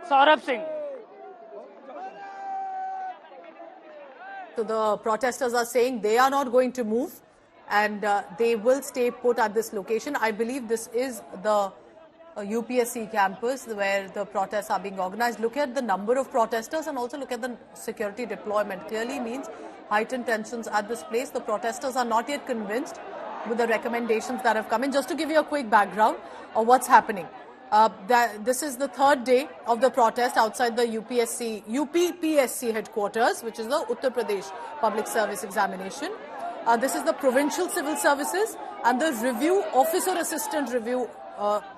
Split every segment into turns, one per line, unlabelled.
Saurabh Singh.
So the protesters are saying they are not going to move and they will stay put at this location. I believe this is the UPSC campus where the protests are being organized. Look at the number of protesters and also look at the security deployment. Clearly means heightened tensions at this place. The protesters are not yet convinced with the recommendations that have come in. Just to give you a quick background of what's happening. This is the third day of the protest outside the UPPSC headquarters, which is the Uttar Pradesh Public Service Examination. This is the Provincial Civil Services and the Review Officer Assistant Review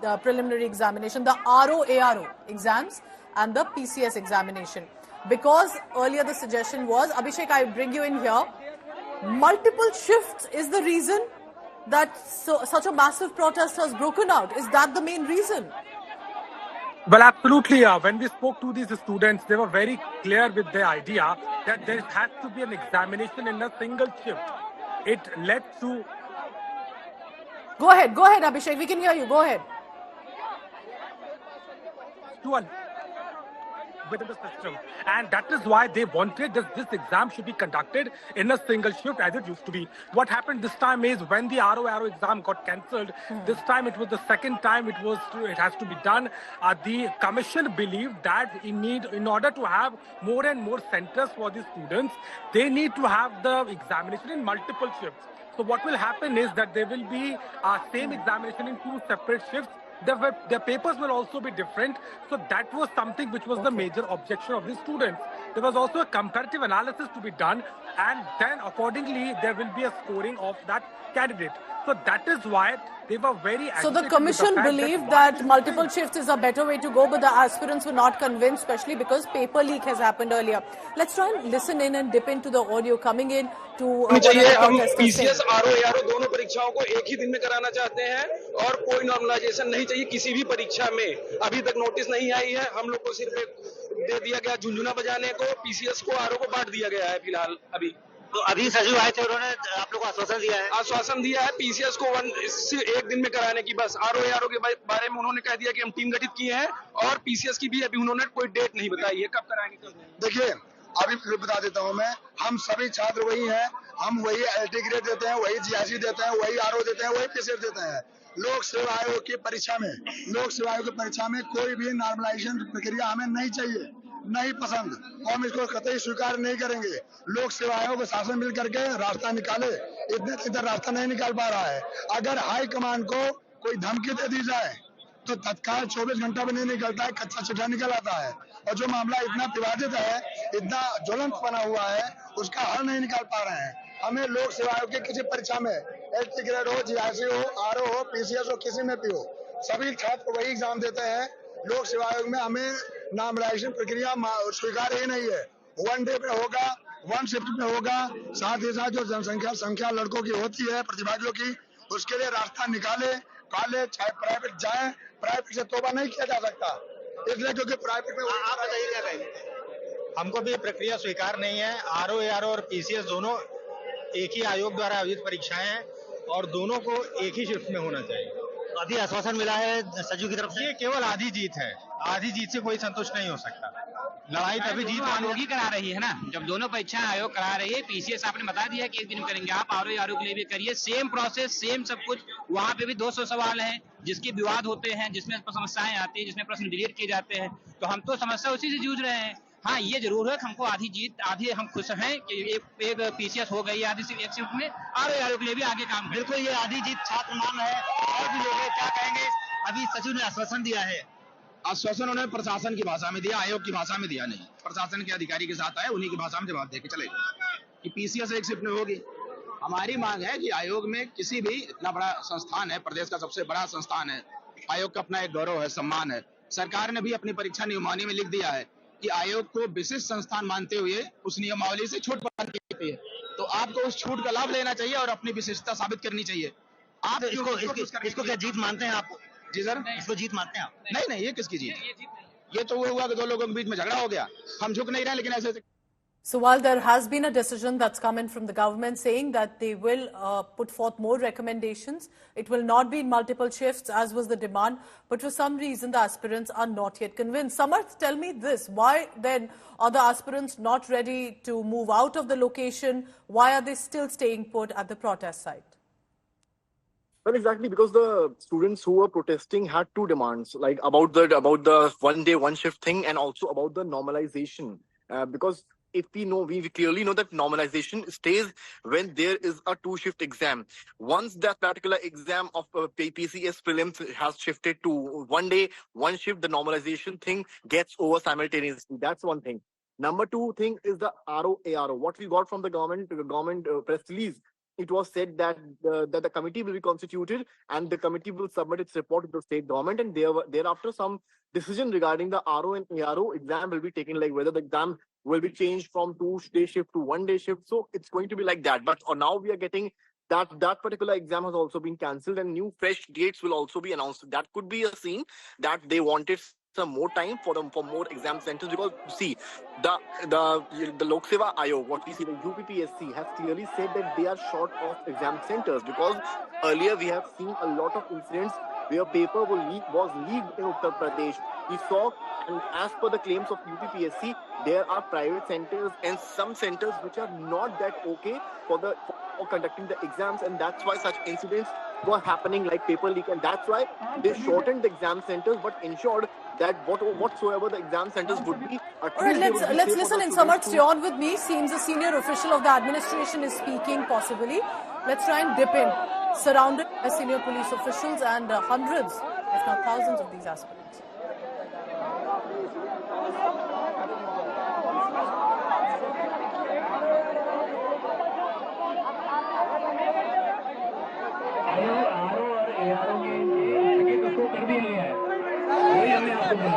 the preliminary examination, the RO-ARO exams and the PCS examination. Because earlier the suggestion was, Abhishek, I bring you in here, multiple shifts is the reason that such a massive protest has broken out. Is that the main reason?
Well, absolutely. When we spoke to these students, they were very clear with their idea that there has to be an examination in a single shift. It led to...
Go ahead, Abhishek. We can hear you. Go ahead.
Within the system, and that is why they wanted this exam should be conducted in a single shift as it used to be. What happened this time is when the RO exam got cancelled, this time it was the second time it has to be done. The commission believed that in order to have more and more centers for the students, they need to have the examination in multiple shifts. So what will happen is that there will be same examination in two separate shifts. The papers will also be different. So that was something which was the major objection of the students. There was also a comparative analysis to be done, and then accordingly there will be a scoring of that candidate. So that is why they were very...
So the commission believed that multiple shifts is a better way to go, but the aspirants were not convinced, especially because paper leak has happened earlier. Let's try and listen in and dip into the audio coming in to...
हम PCS RO-ARO दोनों परीक्षाओं को एक ही दिन में कराना चाहते हैं और कोई नॉर्मलाइजेशन नहीं चाहिए किसी भी परीक्षा में. अभी तक नोटिस नहीं आई है. हम लोग को सिर्फ दे दिया गया झुंझुना बजाने को, PCS को RO को बांट दिया गया है फिलहाल.
तो अभी सचिव आए थे, उन्होंने आप लोग को आश्वासन दिया है
PCS को एक दिन में कराने की. बस RO-ARO के बारे में उन्होंने कह दिया कि हम टीम गठित किए हैं और PCS की भी अभी उन्होंने कोई डेट नहीं बताई है कब कराएंगे.
देखिए अभी बता देता हूँ मैं, हम सभी छात्र वही हैं, हम वही LT ग्रेड देते हैं, वही GIC देते हैं, वही RO देते हैं, वही PCS देते हैं. लोक सेवा आयोग की परीक्षा में कोई भी नॉर्मलाइजेशन प्रक्रिया हमें नहीं चाहिए, नहीं पसंद. हम इसको कतई स्वीकार नहीं करेंगे. लोक सेवा आयोग शासन मिल करके रास्ता निकाले, इधर रास्ता नहीं निकाल पा रहा है. अगर हाई कमान को कोई धमकी दे दी जाए तो तत्काल 24 घंटा में नहीं निकलता है, कच्चा चिट्ठा निकल आता है. और जो मामला इतना विवादित है, इतना ज्वलंत बना हुआ है, उसका हल नहीं निकाल पा रहे हैं. हमें लोक सेवा आयोग की किसी परीक्षा में LT ग्रेड हो, GIC हो, RO हो, PCS हो, किसी में भी हो, सभी छात्र वही एग्जाम देते हैं. लोक सेवा आयोग में हमें नॉर्मलाइजेशन प्रक्रिया स्वीकार ही नहीं है. 1 डे पे होगा, 1 शिफ्ट में होगा. साथ ही साथ जो जनसंख्या लड़कों की होती है, प्रतिभागियों की, उसके लिए रास्ता निकाले. कॉलेज चाहे प्राइवेट जाए, प्राइवेट से तोबा नहीं किया जा सकता, इसलिए क्योंकि प्राइवेट में
आप बताइए क्या कहेंगे. हमको भी प्रक्रिया स्वीकार नहीं है. RO-ARO और PCS दोनों एक ही आयोग द्वारा आयोजित परीक्षाएं हैं और दोनों को एक ही शिफ्ट में होना चाहिए. अभी आश्वासन मिला है सचिव की तरफ से. ये केवल आधी जीत है, आधी जीत से कोई संतुष्ट नहीं हो सकता. लड़ाई तभी जीत
आयोग ही करा रही है ना. जब दोनों परीक्षाएं आयोग करा रही है, PCS आपने बता दिया कि एक दिन करेंगे, आप RO-ARO के लिए भी करिए. सेम प्रोसेस, सेम सब कुछ. वहाँ पे भी 200 सवाल हैं जिसके विवाद होते हैं, जिसमें समस्याएं आती है, जिसमें प्रश्न डिलीट किए जाते हैं. तो हम तो समस्या उसी से जूझ रहे हैं. हाँ, ये जरूर है कि हमको आधी जीत, आधी हम खुश हैं कि एक PCS हो गई, आधी सिर्फ एक शिफ्ट में. RO-ARO के लिए भी आगे काम.
बिल्कुल, ये आधी जीत छात्र मान है. और भी लोग हैं, क्या कहेंगे. अभी सचिव ने आश्वासन दिया है.
आश्वासन उन्होंने प्रशासन की भाषा में दिया, आयोग की भाषा में दिया नहीं. प्रशासन के अधिकारी के साथ आए, उन्हीं की भाषा में जवाब देके चले गए कि PCS एक शिफ्ट में होगी. हमारी मांग है कि आयोग में किसी भी इतना बड़ा संस्थान है, प्रदेश का सबसे बड़ा संस्थान है, आयोग का अपना एक गौरव है, सम्मान है. सरकार ने भी अपनी परीक्षा नियमावली में लिख दिया है कि आयोग को विशिष्ट संस्थान मानते हुए उस नियमावली से छूट प्रदान की है. तो आपको उस छूट का लाभ लेना चाहिए और अपनी विशिष्टता साबित करनी चाहिए. आप
इसको क्या जीत मानते हैं आप?
जी सर,
इसको जीत मानते हैं आप?
नहीं, ये किसकी जीत? ये तो हुआ कि दो लोगों के बीच में झगड़ा हो गया. हम झुक नहीं रहे, लेकिन ऐसे
So while there has been a decision that's come in from the government saying that they will put forth more recommendations, it will not be in multiple shifts as was the demand, but for some reason the aspirants are not yet convinced. Samarth, tell me this, why then are the aspirants not ready to move out of the location? Why are they still staying put at the protest site?
Well, exactly, because the students who were protesting had two demands, like about the 1 day 1 shift thing, and also about the normalization. Because if we clearly know that normalization stays when there is a 2 shift exam. Once that particular exam of PCS prelims has shifted to 1 day 1 shift, the normalization thing gets over simultaneously. That's one thing. Number 2 thing is the ROARO. What we got from the government press release. It was said that the committee will be constituted and the committee will submit its report to the state government, and thereafter some decision regarding the RO and ARO exam will be taken, like whether the exam will be changed from 2 day shift to 1 day shift. So it's going to be like that. But now we are getting that particular exam has also been cancelled and new fresh dates will also be announced. That could be a scene that they wanted some more time for more exam centers, because see the Lok Seva Ayog, what we see, the UPPSC has clearly said that they are short of exam centers, because earlier we have seen a lot of incidents where paper was leaked in Uttar Pradesh. We saw, and as per the claims of UPPSC, there are private centers and some centers which are not that okay for conducting the exams, and that's why such incidents were happening, like paper leak, and that's why they shortened the exam centers but ensured that whatsoever the exam centers would be.
All right, let's listen in. Samarth, stay on with me. Seems a senior official of the administration is speaking possibly. Let's try and dip in. Surrounded by senior police officials and hundreds, if not thousands of these aspirants.